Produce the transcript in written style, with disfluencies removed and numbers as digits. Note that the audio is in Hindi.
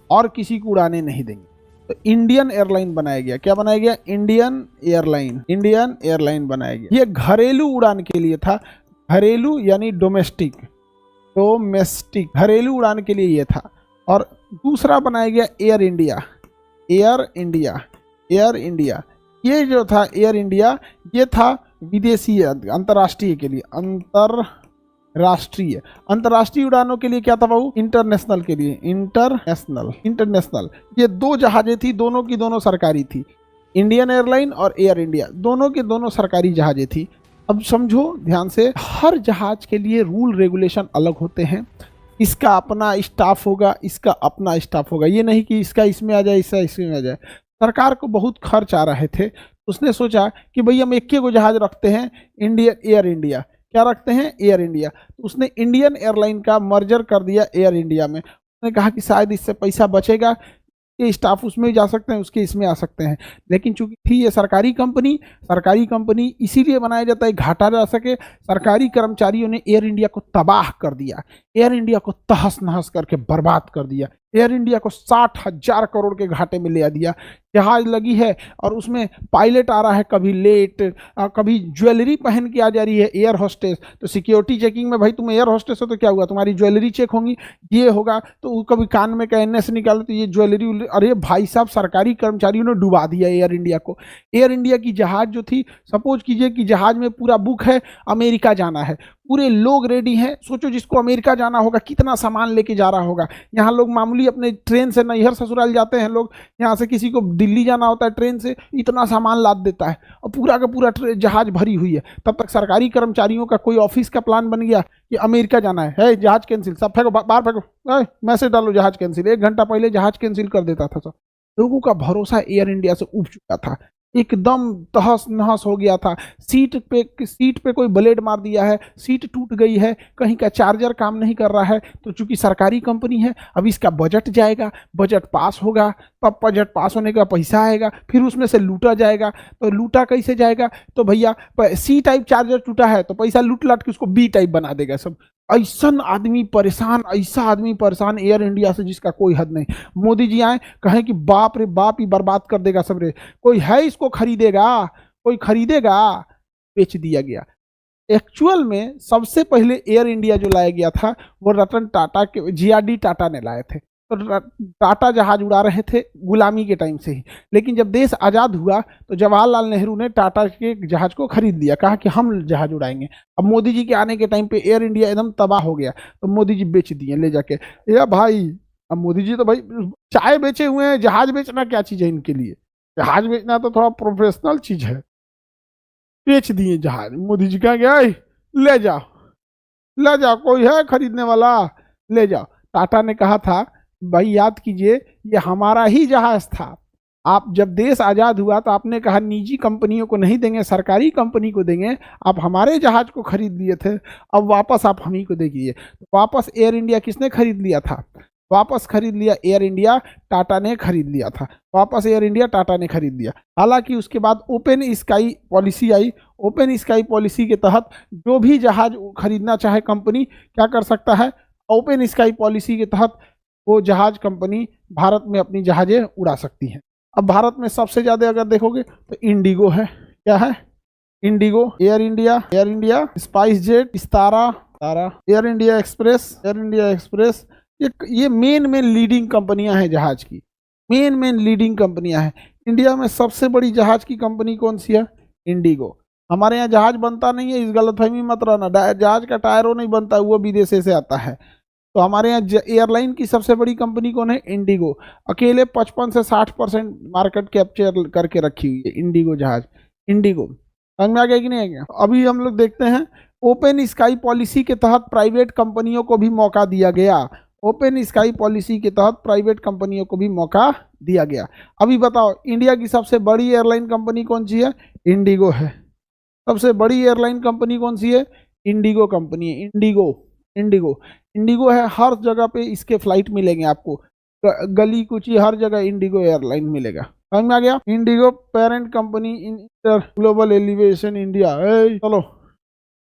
और किसी को उड़ाने नहीं देंगे। तो इंडियन एयरलाइन बनाया गया। क्या बनाया गया? Indian airline. इंडियन एयरलाइन बनाया गया। ये घरेलू उड़ान के लिए था। घरेलू यानी डोमेस्टिक, डोमेस्टिक घरेलू उड़ान के लिए ये था। और दूसरा बनाया गया air India. Air India, air India ये जो था एयर इंडिया, ये था विदेशी अंतर्राष्ट्रीय के लिए। अंतरराष्ट्रीय, अंतर्राष्ट्रीय उड़ानों के लिए क्या था बाबू? इंटरनेशनल के लिए। इंटरनेशनल, इंटरनेशनल ये दो जहाजें थी, दोनों की दोनों सरकारी थी। इंडियन एयरलाइन और एयर इंडिया दोनों के दोनों सरकारी जहाजें थी। अब समझो ध्यान से, हर जहाज के लिए रूल रेगुलेशन अलग होते हैं। इसका अपना स्टाफ होगा, इसका अपना स्टाफ होगा। ये नहीं कि इसका इसमें आ जाए, इसका इसमें आ जाए। सरकार को बहुत खर्च आ रहे थे, उसने सोचा कि भाई हम एक को जहाज रखते हैं, इंडिया एयर इंडिया। क्या रखते हैं? Air India. तो उसने इंडियन एयरलाइन का मर्जर कर दिया एयर इंडिया में। उसने कहा कि शायद इससे पैसा बचेगा, ये स्टाफ उसमें जा सकते हैं, उसके इसमें आ सकते हैं। लेकिन चूंकि थी ये सरकारी कंपनी इसीलिए बनाया जाता है घाटा जा सके। सरकारी कर्मचारियों ने एयर इंडिया को तबाह कर दिया, एयर इंडिया को तहस नहस करके बर्बाद कर दिया। एयर इंडिया को 60,000 करोड़ के घाटे में ले दिया। जहाज लगी है और उसमें पायलट आ रहा है कभी लेट, कभी ज्वेलरी पहन के आ जा रही है एयर होस्टेस। तो सिक्योरिटी चेकिंग में भाई तुम एयर होस्टेस हो तो क्या हुआ, तुम्हारी ज्वेलरी चेक होंगी, ये होगा। तो कभी कान में का एनएस निकालो तो ये ज्वेलरी। अरे भाई साहब, सरकारी कर्मचारियों ने डुबा दिया एयर इंडिया को। एयर इंडिया की जहाज जो थी, सपोज कीजिए कि जहाज में पूरा बुक है, अमेरिका जाना है, पूरे लोग रेडी हैं। सोचो जिसको अमेरिका जाना होगा कितना सामान लेके जा रहा होगा। यहाँ लोग मामूली अपने ट्रेन से नैहर ससुराल जाते हैं लोग, यहाँ से किसी को दिल्ली जाना होता है ट्रेन से, इतना सामान लाद देता है और पूरा का पूरा जहाज भरी हुई है। तब तक सरकारी कर्मचारियों का कोई ऑफिस का प्लान बन गया कि अमेरिका जाना है, जहाज कैंसिल, सब फेंको बाहर, फेंको, मैसेज डालो जहाज कैंसिल। 1 घंटा पहले जहाज कैंसिल कर देता था सब। लोगों का भरोसा एयर इंडिया से उठ चुका था, एकदम तहस नहस हो गया था। सीट पे कोई ब्लेड मार दिया है, सीट टूट गई है, कहीं का चार्जर काम नहीं कर रहा है। तो चूंकि सरकारी कंपनी है, अब इसका बजट जाएगा, बजट पास होगा, तब बजट पास होने का पैसा आएगा, फिर उसमें से लूटा जाएगा। तो लूटा कैसे जाएगा? तो भैया सी टाइप चार्जर टूटा है तो पैसा लूट लाट के उसको बी टाइप बना देगा सब। ऐसा आदमी परेशान एयर इंडिया से जिसका कोई हद नहीं। मोदी जी आए कहें कि बाप रे बाप, ही बर्बाद कर देगा सब रे, कोई है इसको खरीदेगा, कोई खरीदेगा? बेच दिया गया। एक्चुअल में सबसे पहले एयर इंडिया जो लाया गया था वो रतन टाटा के, जीआरडी टाटा ने लाए थे। तो टाटा जहाज उड़ा रहे थे गुलामी के टाइम से ही। लेकिन जब देश आज़ाद हुआ तो जवाहरलाल नेहरू ने टाटा के जहाज को खरीद लिया, कहा कि हम जहाज उड़ाएंगे। अब मोदी जी के आने के टाइम पे एयर इंडिया एकदम तबाह हो गया, तो मोदी जी बेच दिए ले जाके। या भाई, अब मोदी जी तो भाई चाय बेचे हुए हैं, जहाज बेचना क्या चीज़ है इनके लिए? जहाज बेचना तो थोड़ा प्रोफेशनल चीज़ है। बेच दिए जहाज। मोदी जी कहा गया ले जाओ, ले जाओ, कोई है खरीदने वाला, ले जाओ। टाटा ने कहा था भाई याद कीजिए ये हमारा ही जहाज था। आप जब देश आज़ाद हुआ तो आपने कहा निजी कंपनियों को नहीं देंगे, सरकारी कंपनी को देंगे। आप हमारे जहाज को खरीद लिए थे, अब वापस आप हम ही को देखिए। वापस एयर इंडिया किसने खरीद लिया था? वापस खरीद लिया एयर इंडिया, टाटा ने खरीद लिया था। वापस एयर इंडिया टाटा ने खरीद लिया। हालांकि उसके बाद ओपन स्काई पॉलिसी आई। ओपन स्काई पॉलिसी के तहत जो भी जहाज खरीदना चाहे कंपनी क्या कर सकता है? ओपन स्काई पॉलिसी के तहत वो जहाज कंपनी भारत में अपनी जहाजें उड़ा सकती हैं। अब भारत में सबसे ज़्यादा अगर देखोगे तो इंडिगो है। क्या है? IndiGo, Air India, SpiceJet, तारा, एयर इंडिया एक्सप्रेस, ये मेन लीडिंग कंपनियां हैं जहाज की। मेन लीडिंग कंपनियां हैं। इंडिया में सबसे बड़ी जहाज की कंपनी कौन सी है? इंडिगो। हमारे यहाँ जहाज बनता नहीं है, इस गलतफहमी मत रहना। जहाज का टायरों नहीं बनता, वो विदेश से आता है। तो हमारे यहाँ एयरलाइन की सबसे बड़ी कंपनी कौन है? इंडिगो। अकेले 55 से 60% मार्केट कैप्चर करके रखी हुई है इंडिगो जहाज। इंडिगो समझ में आ गया कि नहीं आ गया? अभी हम लोग देखते हैं ओपन स्काई पॉलिसी के तहत प्राइवेट कंपनियों को भी मौका दिया गया। ओपन स्काई पॉलिसी के तहत प्राइवेट कंपनियों को भी मौका दिया गया। अभी बताओ इंडिया की सबसे बड़ी एयरलाइन कंपनी कौन सी है? इंडिगो है। सबसे बड़ी एयरलाइन कंपनी कौन सी है? इंडिगो कंपनी है। इंडिगो है। हर जगह पे इसके फ्लाइट मिलेंगे आपको, गली कुची हर जगह इंडिगो एयरलाइन मिलेगा। समझ में आ गया? Indigo parent company in global elevation India. चलो